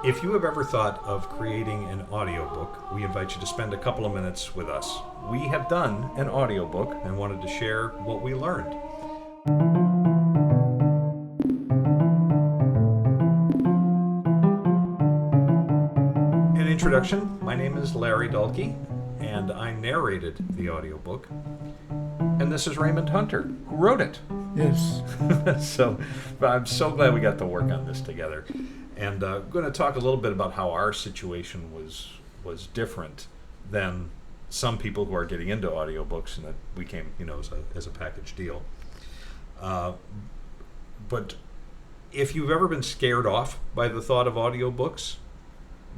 If you have ever thought of creating an audiobook, we invite you to spend a couple of minutes with us. We have done an audiobook and wanted to share what we learned. In introduction, my name is Larry Dahlke, and I narrated the audiobook. And this is Raymond Hunter, who wrote it. Yes. So I'm so glad we got to work on this together. And going to talk a little bit about how our situation was different than some people who are getting into audiobooks, and that we came, as a package deal. But if you've ever been scared off by the thought of audiobooks,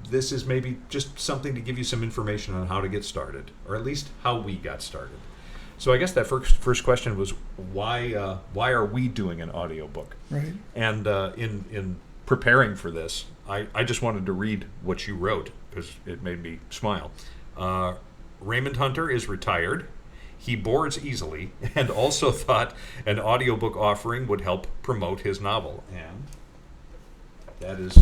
this is maybe just something to give you some information on how to get started, or at least how we got started. So I guess that first question was why are we doing an audiobook? Right. And in preparing for this, I just wanted to read what you wrote because it made me smile. Raymond Hunter is retired. He bores easily and also thought an audiobook offering would help promote his novel. And that is,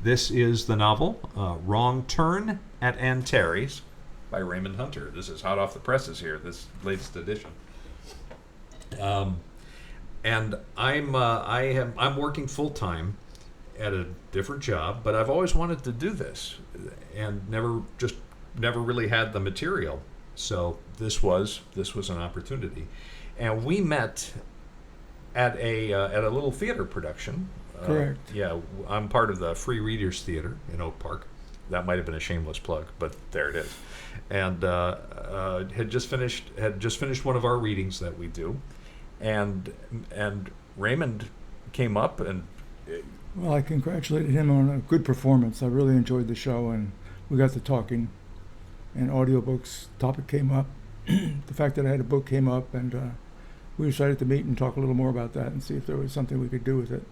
this is the novel, Wrong Turn at Antares by Raymond Hunter. This is hot off the presses here, this latest edition. And I'm working full time at a different job, but I've always wanted to do this, and never really had the material. So this was an opportunity, and we met at a little theater production. Correct. Yeah, I'm part of the Free Readers Theater in Oak Park. That might have been a shameless plug, but there it is. And had just finished one of our readings that we do. And Raymond came up and... Well, I congratulated him on a good performance. I really enjoyed the show, and we got to talking, and audiobooks topic came up. The fact that I had a book came up, and we decided to meet and talk a little more about that and see if there was something we could do with it.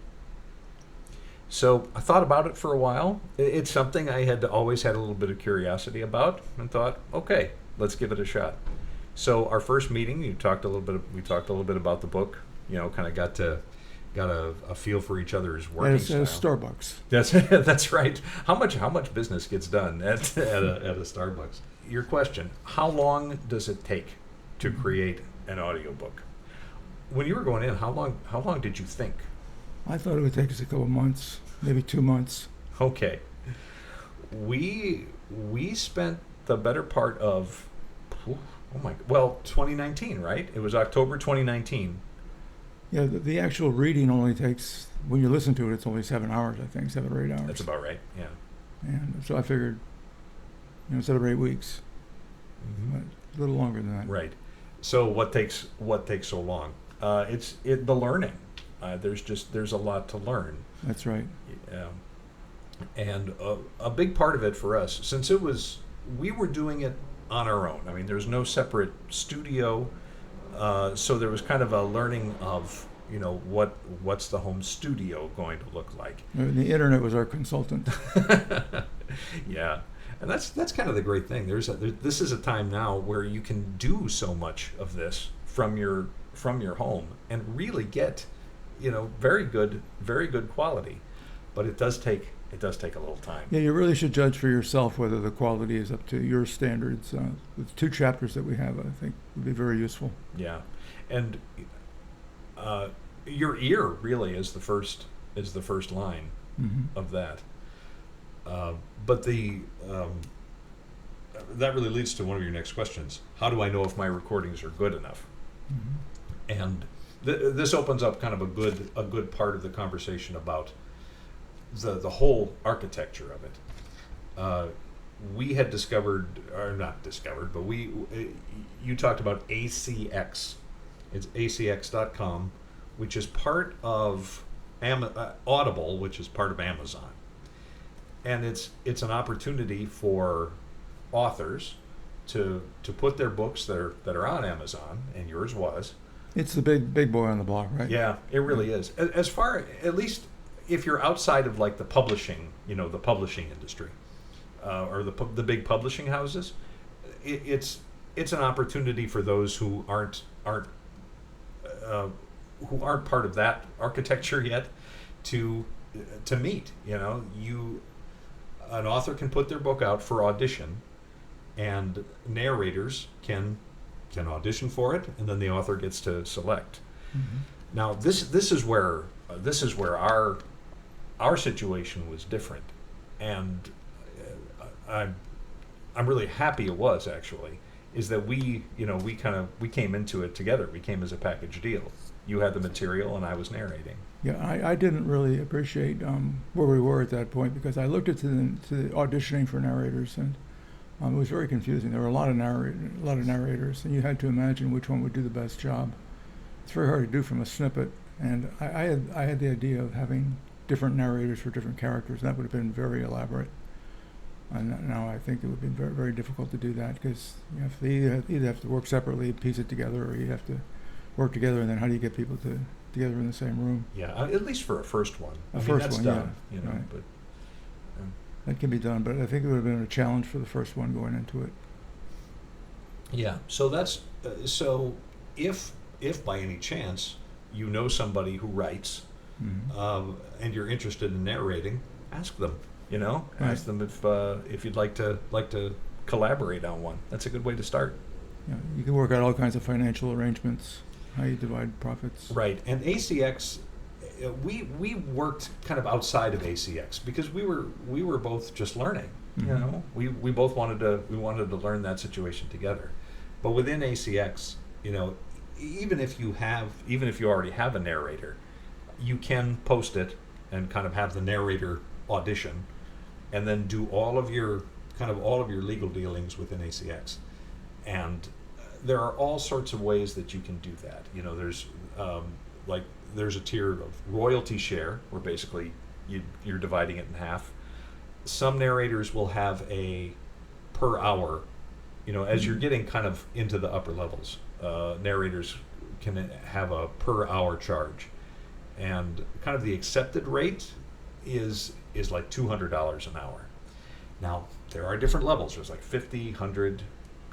So I thought about it for a while. It's something I had always had a little bit of curiosity about, and thought, okay, let's give it a shot. So our first meeting, we talked a little bit about the book. Kind of got a feel for each other's working style. At Starbucks. That's right. How much business gets done at a Starbucks? Your question: how long does it take to create an audiobook? When you were going in, how long did you think? I thought it would take us a couple months, maybe 2 months. Okay. We spent the better part of 2019, right? It was October 2019. Yeah, the actual reading only takes, when you listen to it, it's only 7 hours, I think, 7 or 8 hours. That's about right, yeah. And so I figured, 7 or 8 weeks, but a little longer than that. Right. So what takes so long? It's the learning. There's a lot to learn. That's right. And a big part of it for us, since we were doing it on our own. I mean, there's no separate studio, so there was kind of a learning of, what's the home studio going to look like. The internet was our consultant. Yeah, and that's kind of the great thing. This is a time now where you can do so much of this from your home and really get, very good quality, but it does take a little time. Yeah, you really should judge for yourself whether the quality is up to your standards. The 2 chapters that we have, I think, would be very useful. Yeah, and your ear really is the first line of that. But that really leads to one of your next questions. How do I know if my recordings are good enough? Mm-hmm. And this opens up kind of a good part of the conversation about the whole architecture of it. We had but you talked about ACX. It's acx.com, which is part of Audible, which is part of Amazon. And it's an opportunity for authors to put their books that are on Amazon, and yours was. It's the big boy on the block, right? Yeah, it really is. As far, at least if you're outside of like the publishing, the publishing industry, or the big publishing houses, it's an opportunity for those who aren't part of that architecture yet to to meet. An author can put their book out for audition, and narrators can audition for it, and then the author gets to select. Mm-hmm. Now, this is where our situation was different, and I'm really happy it was, actually, is that we came into it together. We came as a package deal. You had the material, and I was narrating. Yeah, I didn't really appreciate where we were at that point, because I looked into the auditioning for narrators, and it was very confusing. There were a lot of narrators, and you had to imagine which one would do the best job. It's very hard to do from a snippet, and I had the idea of having different narrators for different characters. That would have been very elaborate. And now I think it would be very, very difficult to do that, because you either have to work separately, piece it together, or you have to work together, and then how do you get people together in the same room? Yeah, at least for a first one. That's one, done, yeah. Right. But that can be done, but I think it would have been a challenge for the first one going into it. yeah. So that's so if by any chance you know somebody who writes, Mm-hmm. And you're interested in narrating, ask them. Right. Ask them if you'd like to collaborate on one. That's a good way to start. Yeah, you can work out all kinds of financial arrangements, how you divide profits. Right, and ACX, we worked kind of outside of ACX because we were both just learning. Mm-hmm. We both wanted to learn that situation together. But within ACX, even if you already have a narrator, you can post it and kind of have the narrator audition, and then do all of your legal dealings within ACX. And there are all sorts of ways that you can do that. There's a tier of royalty share, where basically you're dividing it in half. Some narrators will have a per hour, as you're getting kind of into the upper levels, narrators can have a per hour charge. And kind of the accepted rate is like $200 an hour. Now, there are different levels. There's like 50, 100,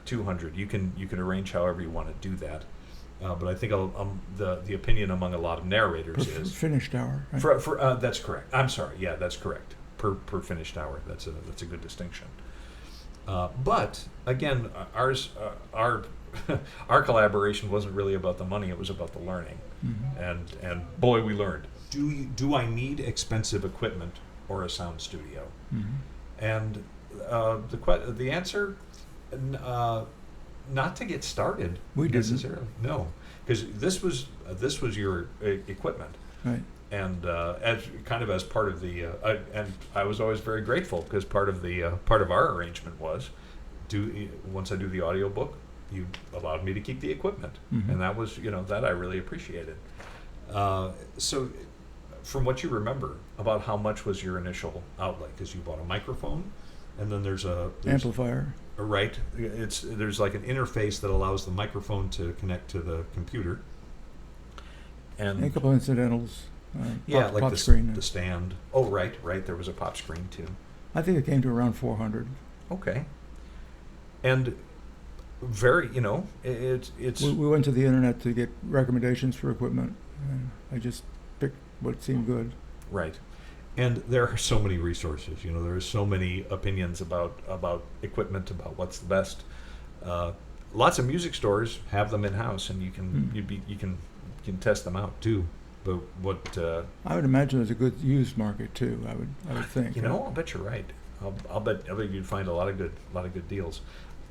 200. You can arrange however you want to do that. But I think the opinion among a lot of narrators is finished hour. Right? For that's correct. I'm sorry. Yeah, that's correct. Per finished hour. That's a good distinction. But again, our collaboration wasn't really about the money. It was about the learning. Mm-hmm. And boy, we learned. Do I need expensive equipment or a sound studio? Mm-hmm. And the answer, not to get started. We necessarily. No, because this was your equipment. Right. And as part of the and I was always very grateful, because part of our arrangement was, once I do the audiobook, you allowed me to keep the equipment. Mm-hmm. And that was that I really appreciated. So from what you remember, about how much was your initial outlay? Because you bought a microphone, and then there's amplifier. Right. There's like an interface that allows the microphone to connect to the computer. And a couple incidentals. Like pop screen. The stand. Oh, right. There was a pop screen too. I think it came to around 400. Okay. And very, it's. We went to the internet to get recommendations for equipment, and I just picked what seemed good. Right. And there are so many resources. There are so many opinions about equipment, about what's the best. Lots of music stores have them in house, and you can test them out too. But what I would imagine there's a good used market too. I would think. I'll bet you're right. I'll bet you'd find a lot of good deals.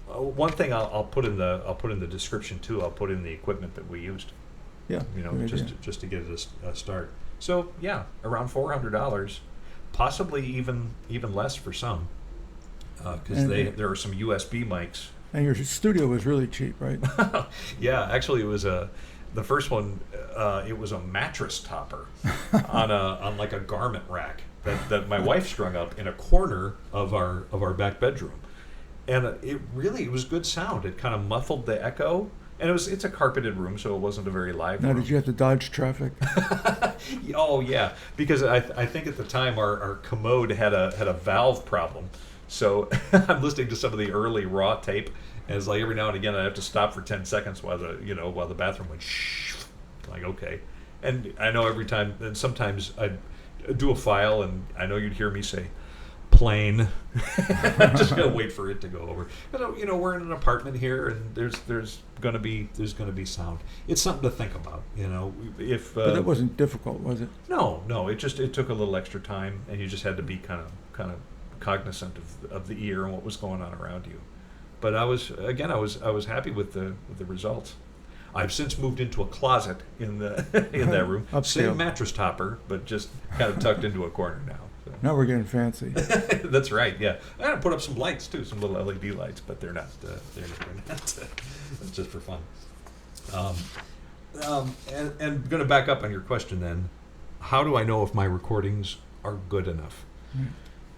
One thing I'll put in the description too. I'll put in the equipment that we used. Yeah. Just to get it a start. So yeah, around $400, possibly even less for some, because there are some USB mics. And your studio was really cheap, right? Yeah, actually, it was the first one. It was a mattress topper on like a garment rack that my wife strung up in a corner of our back bedroom, and it was good sound. It kind of muffled the echo. And it's a carpeted room, so it wasn't a very live room. Now, did you have to dodge traffic? Oh yeah, because I think at the time our commode had a valve problem. So I'm listening to some of the early raw tape, and it's like every now and again I have to stop for 10 seconds while the bathroom went shh. Like, okay, and I know every time, and sometimes do a file, and I know you'd hear me say, "Plain." I'm just gonna wait for it to go over. We're in an apartment here, and there's gonna be sound. It's something to think about. If But it wasn't difficult, was it? no, it took a little extra time, and you just had to be kind of cognizant of the ear and what was going on around you. But I was happy with the results. I've since moved into a closet in that room. Upscale. Same mattress topper, but just kind of tucked into a corner now. So. Now we're getting fancy. That's right. Yeah, I gotta put up some lights too, some little LED lights, but they're not. It's just for fun. And going to back up on your question then, how do I know if my recordings are good enough?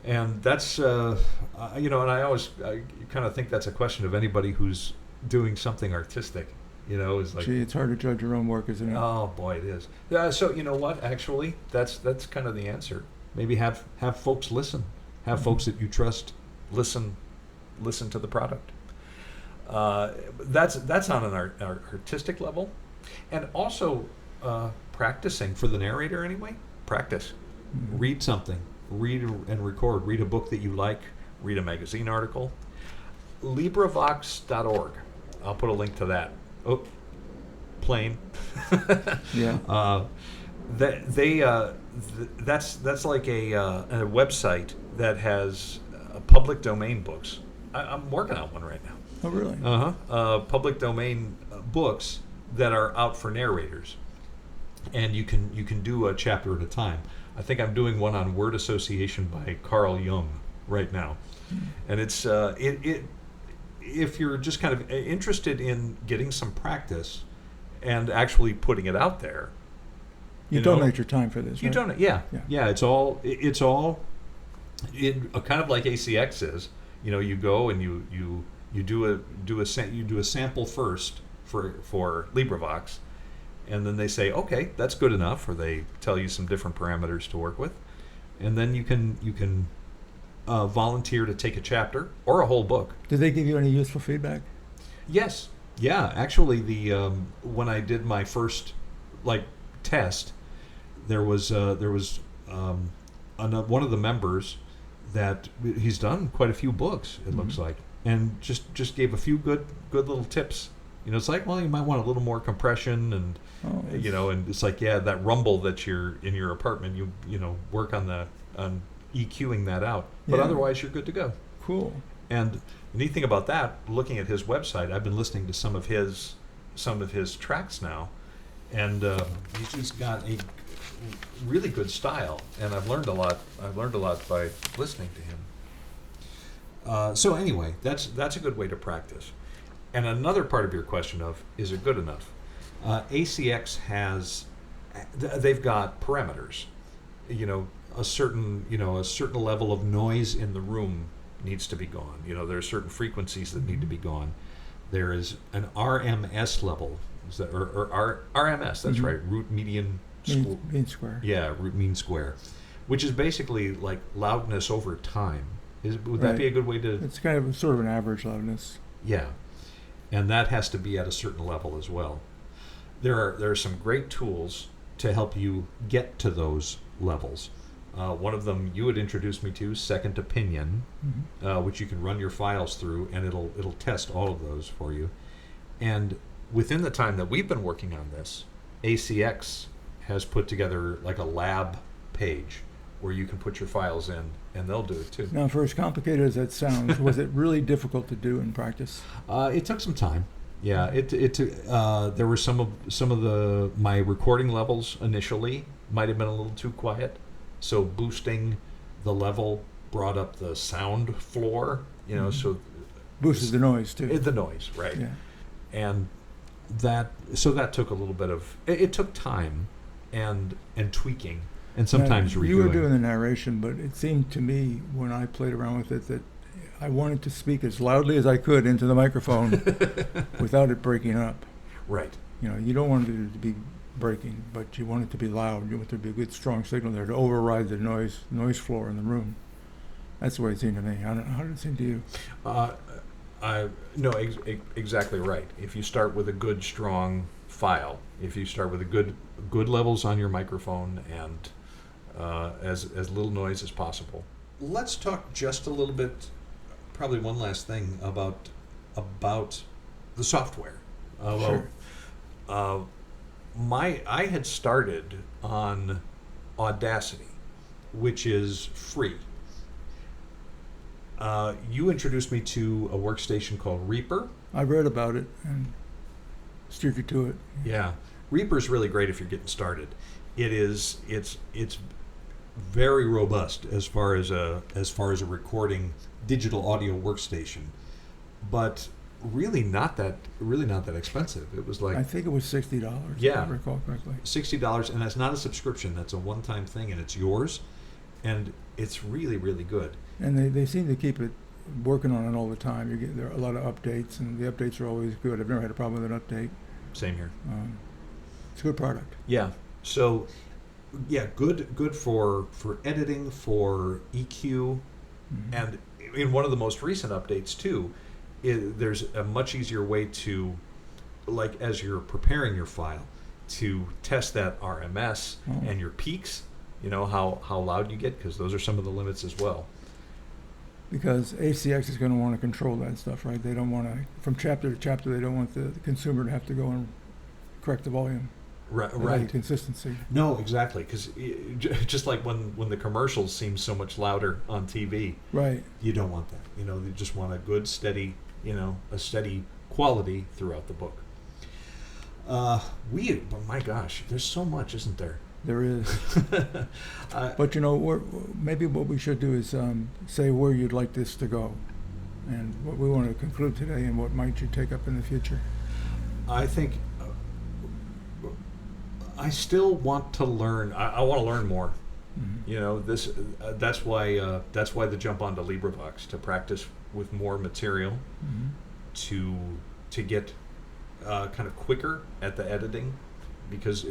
And that's and I kind of think that's a question of anybody who's doing something artistic. Is like, Gee, it's hard to judge your own work, isn't it? oh boy, it is. So you know what? Actually, that's kind of the answer. Maybe have folks listen. Have folks that you trust listen to the product. That's on an artistic level, and also practicing for the narrator anyway. Practice. Mhm. Read something. Read and record. Read a book that you like. Read a magazine article. LibriVox.org. I'll put a link to that. Oh, plain. Yeah. That's like a website that has public domain books. I'm working on one right now. Oh, really? Public domain books that are out for narrators, and you can do a chapter at a time. I think I'm doing one on word association by Carl Jung right now, and it's if you're just kind of interested in getting some practice and actually putting it out there. You donate your time for this, You right? donate, yeah. It's all kind of like ACX is. You go and you do a sample first for LibriVox, and then they say, okay, that's good enough, or they tell you some different parameters to work with, and then you can volunteer to take a chapter or a whole book. Did they give you any useful feedback? Yes. Yeah. Actually, when I did my first test, there was one of the members that he's done quite a few books. It looks like, and just gave a few good little tips. It's like, well, you might want a little more compression, and and it's like, yeah, that rumble that you're in your apartment, you work on EQing that out, but Yeah. otherwise you're good to go. Cool. And the neat thing about that, looking at his website, I've been listening to some of his tracks now, and he's just got a really good style, and I've learned a lot by listening to him. So anyway, that's a good way to practice. And another part of your question of, is it good enough? ACX they've got parameters. A certain level of noise in the room needs to be gone. There are certain frequencies that need to be gone. There is an RMS level, or RMS, that's right, root median Mean square. Yeah, root mean square, which is basically like loudness over time. Would that Right. be a good way to? It's kind of sort of an average loudness. Yeah, and that has to be at a certain level as well. There are some great tools to help you get to those levels. One of them you had introduced me to, Second Opinion, which you can run your files through, and it'll test all of those for you. And within the time that we've been working on this, ACX has put together like a lab page where you can put your files in, and they'll do it too. Now, for as complicated as that sounds, was it really difficult to do in practice? It took some time. Yeah, there were some of my recording levels initially might have been a little too quiet, so boosting the level brought up the sound floor. So Boosted the noise, too. the noise, right? Yeah. And that took a little bit of it took time and tweaking, and sometimes Now, redoing. you were doing the narration, but it seemed to me when I played around with it that I wanted to speak as loudly as I could into the microphone without it breaking up. Right. You don't want it to be breaking, but you want it to be loud. You want there to be a good, strong signal there to override the noise floor in the room. That's the way it seemed to me. How did it seem to you? No, exactly right. If you start with a good, strong file, if you start with a good levels on your microphone and as little noise as possible. Let's talk just a little bit, probably one last thing about the software. Sure. I had started on Audacity, which is free. You introduced me to a workstation called Reaper. I read about it and steered you to it. Yeah, Reaper's really great if you're getting started. It's very robust as far as a recording digital audio workstation, but really not that expensive. It was like I think it was $60. Yeah. If I recall correctly. $60, and that's not a subscription. That's a one-time thing, and it's yours, and it's really, really good. And they seem to keep it working on it all the time. There are a lot of updates, and the updates are always good. I've never had a problem with an update. Same here. It's a good product. Yeah. So, yeah, good for editing, for EQ, and in one of the most recent updates too, there's a much easier way to, like, as you're preparing your file, to test that RMS and your peaks. You know how loud you get, because those are some of the limits as well. Because ACX is going to want to control that stuff, right? They don't want to, from chapter to chapter, they don't want the consumer to have to go and correct the volume. Right. Consistency. No, exactly. Because just like when the commercials seem so much louder on TV, Right. you don't want that. You know, you just want a good, steady, a steady quality throughout the book. But my gosh, there's so much, isn't there? There is. But maybe what we should do is say where you'd like this to go, and what we want to conclude today, and what might you take up in the future. I think I still want to learn. I want to learn more. Mm-hmm. That's why the jump onto LibriVox, to practice with more material, to get kind of quicker at the editing. Because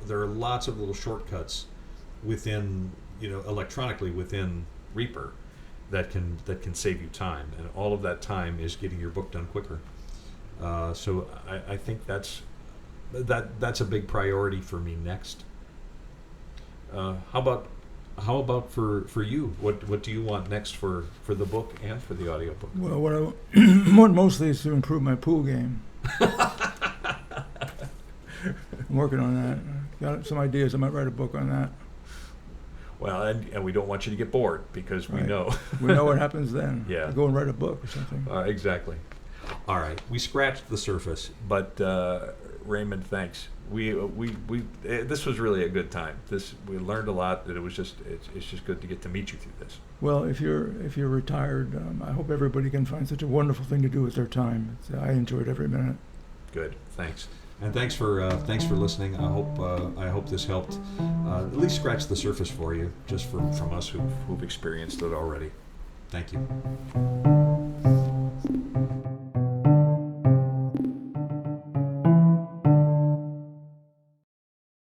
there are lots of little shortcuts within electronically within Reaper that can save you time, and all of that time is getting your book done quicker. So I think that's a big priority for me next. How about for you? What do you want next for the book and for the audiobook? Well, what I want mostly is to improve my pool game. I'm working on that. Got some ideas. I might write a book on that. Well, and we don't want you to get bored, because we know. We know what happens then. Yeah. Go and write a book or something. Exactly. All right. We scratched the surface, but Raymond, thanks. This was really a good time. We learned a lot. That it's just good to get to meet you through this. Well, if you're retired, I hope everybody can find such a wonderful thing to do with their time. I enjoyed every minute. Good. Thanks. And thanks for listening. I hope this helped at least scratch the surface for you, just from us who've experienced it already. Thank you.